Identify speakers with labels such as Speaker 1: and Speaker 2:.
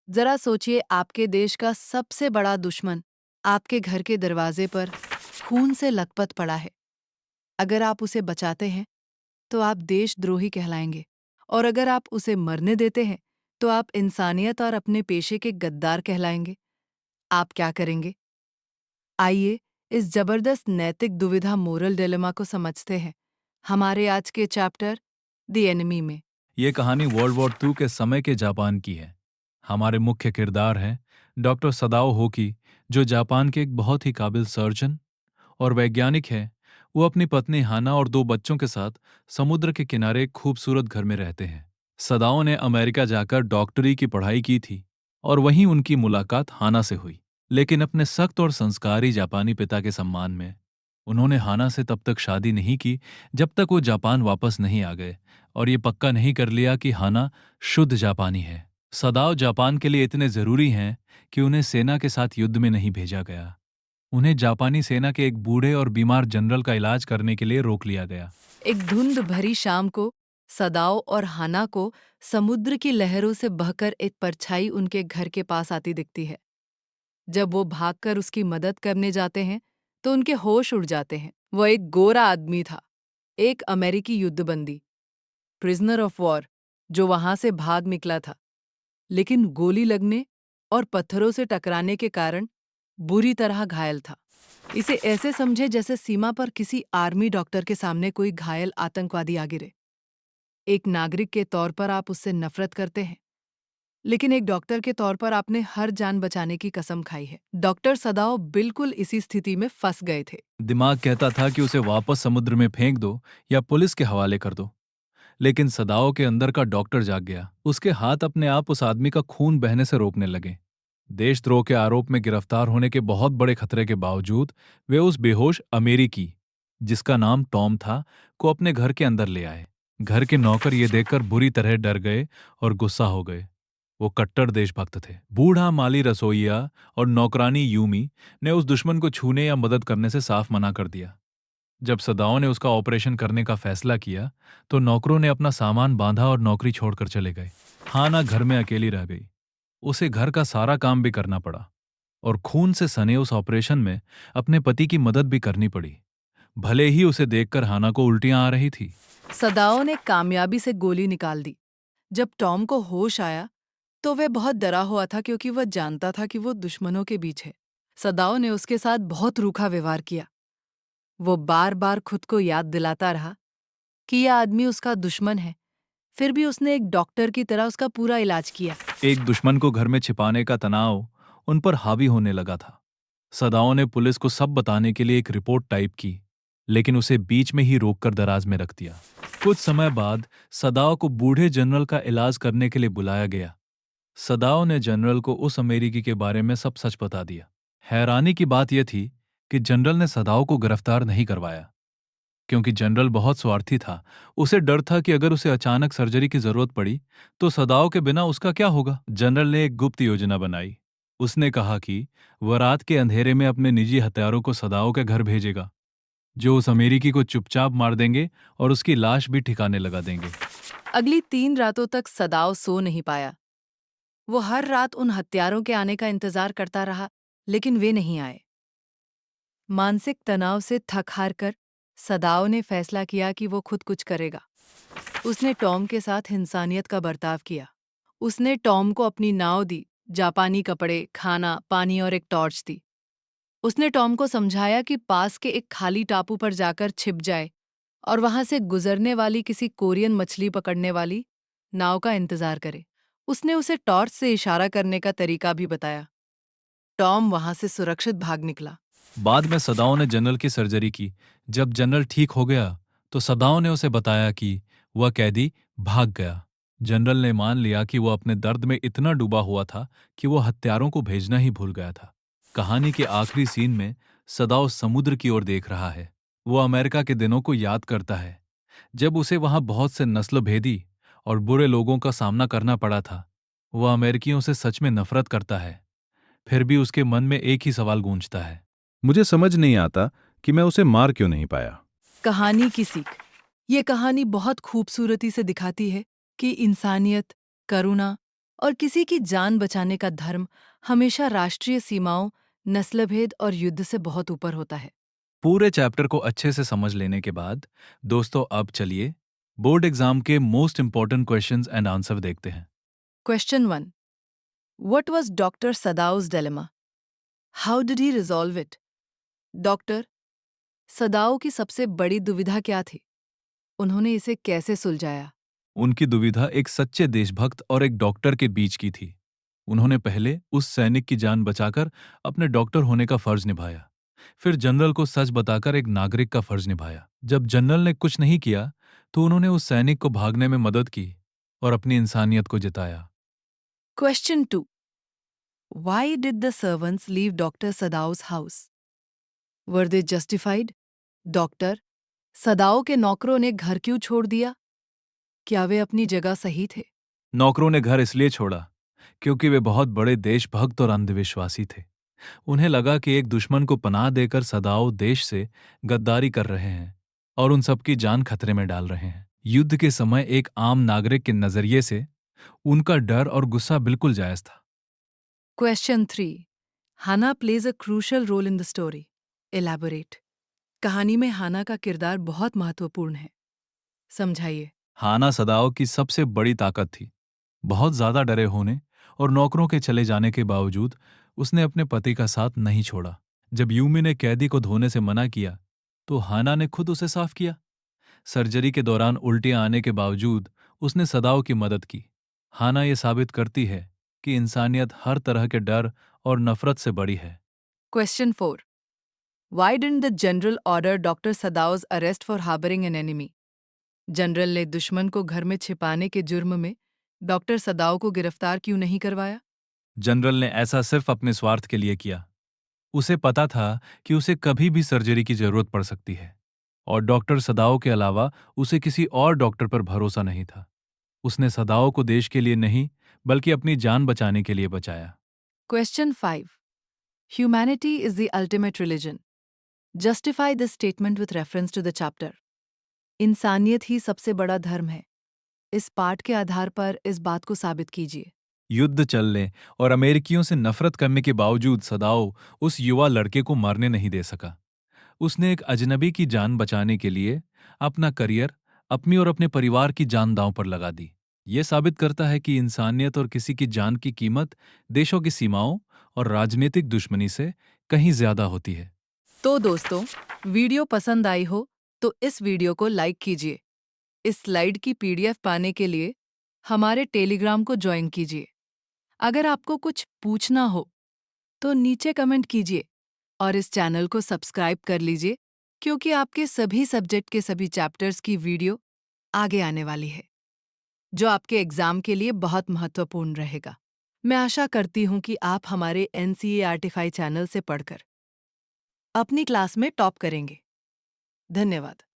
Speaker 1: जरा सोचिए, आपके देश का सबसे बड़ा दुश्मन आपके घर के दरवाजे पर खून से लथपथ पड़ा है। अगर आप उसे बचाते हैं तो आप देशद्रोही कहलाएंगे, और अगर आप उसे मरने देते हैं तो आप इंसानियत और अपने पेशे के गद्दार कहलाएंगे। आप क्या करेंगे? आइए इस जबरदस्त नैतिक दुविधा मोरल डिलेमा को समझते हैं हमारे आज के चैप्टर द एनिमी में।
Speaker 2: ये कहानी वर्ल्ड वॉर II के समय के जापान की है। हमारे मुख्य किरदार हैं डॉक्टर सदाओ होकी, जो जापान के एक बहुत ही काबिल सर्जन और वैज्ञानिक हैं। वो अपनी पत्नी हाना और 2 बच्चों के साथ समुद्र के किनारे एक खूबसूरत घर में रहते हैं। सदाओ ने अमेरिका जाकर डॉक्टरी की पढ़ाई की थी और वहीं उनकी मुलाकात हाना से हुई। लेकिन अपने सख्त और संस्कारी जापानी पिता के सम्मान में उन्होंने हाना से तब तक शादी नहीं की जब तक वो जापान वापस नहीं आ गए और ये पक्का नहीं कर लिया कि हाना शुद्ध जापानी है। सदाओ जापान के लिए इतने जरूरी हैं कि उन्हें सेना के साथ युद्ध में नहीं भेजा गया। उन्हें जापानी सेना के एक बूढ़े और बीमार जनरल का इलाज करने के लिए रोक लिया गया।
Speaker 1: एक धुंध भरी शाम को सदाओ और हाना को समुद्र की लहरों से बहकर एक परछाई उनके घर के पास आती दिखती है। जब वो भागकर उसकी मदद करने जाते हैं तो उनके होश उड़ जाते हैं। वह एक गोरा आदमी था, एक अमेरिकी युद्धबंदी, प्रिजनर ऑफ वॉर, जो वहां से भाग निकला था, लेकिन गोली लगने और पत्थरों से टकराने के कारण बुरी तरह घायल था। इसे ऐसे समझे जैसे सीमा पर किसी आर्मी डॉक्टर के सामने कोई घायल आतंकवादी आ गिरे। एक नागरिक के तौर पर आप उससे नफरत करते हैं, लेकिन एक डॉक्टर के तौर पर आपने हर जान बचाने की कसम खाई है। डॉक्टर सदाओ बिल्कुल इसी स्थिति में फंस गए थे।
Speaker 2: दिमाग कहता था कि उसे वापस समुद्र में फेंक दो या पुलिस के हवाले कर दो, लेकिन सदाओ के अंदर का डॉक्टर जाग गया। उसके हाथ अपने आप उस आदमी का खून बहने से रोकने लगे। देशद्रोह के आरोप में गिरफ्तार होने के बहुत बड़े खतरे के बावजूद वे उस बेहोश अमेरिकी, जिसका नाम टॉम था, को अपने घर के अंदर ले आए। घर के नौकर ये देखकर बुरी तरह डर गए और गुस्सा हो गए। वो कट्टर देशभक्त थे। बूढ़ा माली रसोइया और नौकरानी यूमी ने उस दुश्मन को छूने या मदद करने से साफ मना कर दिया। जब सदाओं ने उसका ऑपरेशन करने का फैसला किया तो नौकरों ने अपना सामान बांधा और नौकरी छोड़कर चले गए। हाना घर में अकेली रह गई। उसे घर का सारा काम भी करना पड़ा और खून से सने उस ऑपरेशन में अपने पति की मदद भी करनी पड़ी, भले ही उसे देखकर हाना को उल्टियां आ रही थी।
Speaker 1: सदाओ ने कामयाबी से गोली निकाल दी। जब टॉम को होश आया तो वह बहुत डरा हुआ था, क्योंकि वह जानता था कि वो दुश्मनों के बीच है। सदाओ ने उसके साथ बहुत रूखा व्यवहार किया। वो बार बार खुद को याद दिलाता रहा कि यह आदमी उसका दुश्मन है, फिर भी उसने एक डॉक्टर की तरह उसका पूरा इलाज किया।
Speaker 2: एक दुश्मन को घर में छिपाने का तनाव उन पर हावी होने लगा था। सदाओं ने पुलिस को सब बताने के लिए एक रिपोर्ट टाइप की, लेकिन उसे बीच में ही रोककर दराज में रख दिया। कुछ समय बाद सदाओं को बूढ़े जनरल का इलाज करने के लिए बुलाया गया। सदाओं ने जनरल को उस अमेरिकी के बारे में सब सच बता दिया। हैरानी की बात यह थी कि जनरल ने सदाओं को गिरफ्तार नहीं करवाया, क्योंकि जनरल बहुत स्वार्थी था। उसे डर था कि अगर उसे अचानक सर्जरी की जरूरत पड़ी तो सदाओं के बिना उसका क्या होगा। जनरल ने एक गुप्त योजना बनाई। उसने कहा कि वह रात के अंधेरे में अपने निजी हथियारों को सदाओं के घर भेजेगा, जो उस अमेरिकी को चुपचाप मार देंगे और उसकी लाश भी ठिकाने लगा देंगे।
Speaker 1: अगली 3 रातों तक सदाओ सो नहीं पाया। वो हर रात उन हत्यारों के आने का इंतजार करता रहा, लेकिन वे नहीं आए। मानसिक तनाव से थक हार कर सदाओ ने फैसला किया कि वो खुद कुछ करेगा। उसने टॉम के साथ इंसानियत का बर्ताव किया। उसने टॉम को अपनी नाव दी, जापानी कपड़े, खाना, पानी और एक टॉर्च दी। उसने टॉम को समझाया कि पास के एक खाली टापू पर जाकर छिप जाए और वहां से गुजरने वाली किसी कोरियन मछली पकड़ने वाली नाव का इंतजार करे। उसने उसे टॉर्च से इशारा करने का तरीका भी बताया। टॉम वहां से सुरक्षित भाग निकला।
Speaker 2: बाद में सदाओं ने जनरल की सर्जरी की। जब जनरल ठीक हो गया तो सदाओं ने उसे बताया कि वह कैदी भाग गया। जनरल ने मान लिया कि वह अपने दर्द में इतना डूबा हुआ था कि वह हत्यारों को भेजना ही भूल गया था। कहानी के आखिरी सीन में सदाओ समुद्र की ओर देख रहा है। वो अमेरिका के दिनों को याद करता है, जब उसे वहां बहुत से नस्लभेदी और बुरे लोगों का सामना करना पड़ा था। वह अमेरिकियों से सच में नफरत करता है, फिर भी उसके मन में एक ही सवाल गूंजता है।
Speaker 3: मुझे समझ नहीं आता कि मैं उसे मार क्यों नहीं पाया।
Speaker 1: कहानी की सीख। ये कहानी बहुत खूबसूरती से दिखाती है कि इंसानियत, करुणा और किसी की जान बचाने का धर्म हमेशा राष्ट्रीय सीमाओं, नस्लभेद और युद्ध से बहुत ऊपर होता है।
Speaker 2: पूरे चैप्टर को अच्छे से समझ लेने के बाद दोस्तों अब चलिए बोर्ड एग्जाम के most important questions and answer देखते हैं।
Speaker 1: Question 1. What was Dr. Sadao's dilemma? How did he resolve it? Doctor सदाओ की सबसे बड़ी दुविधा क्या थी? उन्होंने इसे कैसे सुलझाया?
Speaker 2: उनकी दुविधा एक सच्चे देशभक्त और एक डॉक्टर के बीच की थी। उन्होंने पहले उस सैनिक की जान बचाकर अपने डॉक्टर होने का फर्ज निभाया, फिर जनरल को सच बताकर एक नागरिक का फर्ज निभाया। जब जनरल ने कुछ नहीं किया तो उन्होंने उस सैनिक को भागने में मदद की और अपनी इंसानियत को जिताया।
Speaker 1: Question 2. Why did the servants leave Dr. Sadao's house? Were they justified? Doctor सदाओ के नौकरों ने घर क्यों छोड़ दिया? क्या वे अपनी जगह सही थे?
Speaker 2: नौकरों ने घर इसलिए छोड़ा क्योंकि वे बहुत बड़े देशभक्त और अंधविश्वासी थे। उन्हें लगा कि एक दुश्मन को पनाह देकर सदाओ देश से गद्दारी कर रहे हैं और उन सबकी जान खतरे में डाल रहे हैं। युद्ध के समय एक आम नागरिक के नजरिए से उनका डर और गुस्सा बिल्कुल जायज था।
Speaker 1: Question 3. Hana plays a crucial role in the story. Elaborate. कहानी में हाना का किरदार बहुत महत्वपूर्ण है। समझाइए।
Speaker 2: हाना सदाओ की सबसे बड़ी ताकत थी। बहुत ज्यादा डरे होने और नौकरों के चले जाने के बावजूद उसने अपने पति का साथ नहीं छोड़ा। जब यूमी ने कैदी को धोने से मना किया तो हाना ने खुद उसे साफ किया। सर्जरी के दौरान उल्टियां आने के बावजूद उसने सदाओ की मदद की। हाना ये साबित करती है कि इंसानियत हर तरह के डर और नफरत से बड़ी है।
Speaker 1: Question 4. Why didn't the general order Dr. Sadao's arrest for harboring an enemy? General ने दुश्मन को घर में छिपाने के जुर्म में डॉक्टर सदाओ को गिरफ्तार क्यों नहीं करवाया?
Speaker 2: जनरल ने ऐसा सिर्फ अपने स्वार्थ के लिए किया। उसे पता था कि उसे कभी भी सर्जरी की जरूरत पड़ सकती है और डॉक्टर सदाओ के अलावा उसे किसी और डॉक्टर पर भरोसा नहीं था। उसने सदाओ को देश के लिए नहीं बल्कि अपनी जान बचाने के लिए बचाया।
Speaker 1: Question 5. Humanity is the ultimate religion. Justify this statement with reference to the chapter. इंसानियत ही सबसे बड़ा धर्म है। इस पाठ के आधार पर इस बात को साबित कीजिए।
Speaker 2: युद्ध चलने और अमेरिकियों से नफरत करने के बावजूद सदाओ उस युवा लड़के को मारने नहीं दे सका। उसने एक अजनबी की जान बचाने के लिए अपना करियर, अपनी और अपने परिवार की जान दांव पर लगा दी। यह साबित करता है कि इंसानियत और किसी की जान की कीमत देशों की सीमाओं और राजनीतिक दुश्मनी से कहीं ज्यादा होती है।
Speaker 1: तो दोस्तों, वीडियो पसंद आई हो तो इस वीडियो को लाइक कीजिए। इस स्लाइड की पीडीएफ पाने के लिए हमारे टेलीग्राम को ज्वाइन कीजिए। अगर आपको कुछ पूछना हो तो नीचे कमेंट कीजिए और इस चैनल को सब्सक्राइब कर लीजिए, क्योंकि आपके सभी सब्जेक्ट के सभी चैप्टर्स की वीडियो आगे आने वाली है, जो आपके एग्जाम के लिए बहुत महत्वपूर्ण रहेगा। मैं आशा करती हूँ कि आप हमारे NCERT चैनल से पढ़कर अपनी क्लास में टॉप करेंगे। धन्यवाद।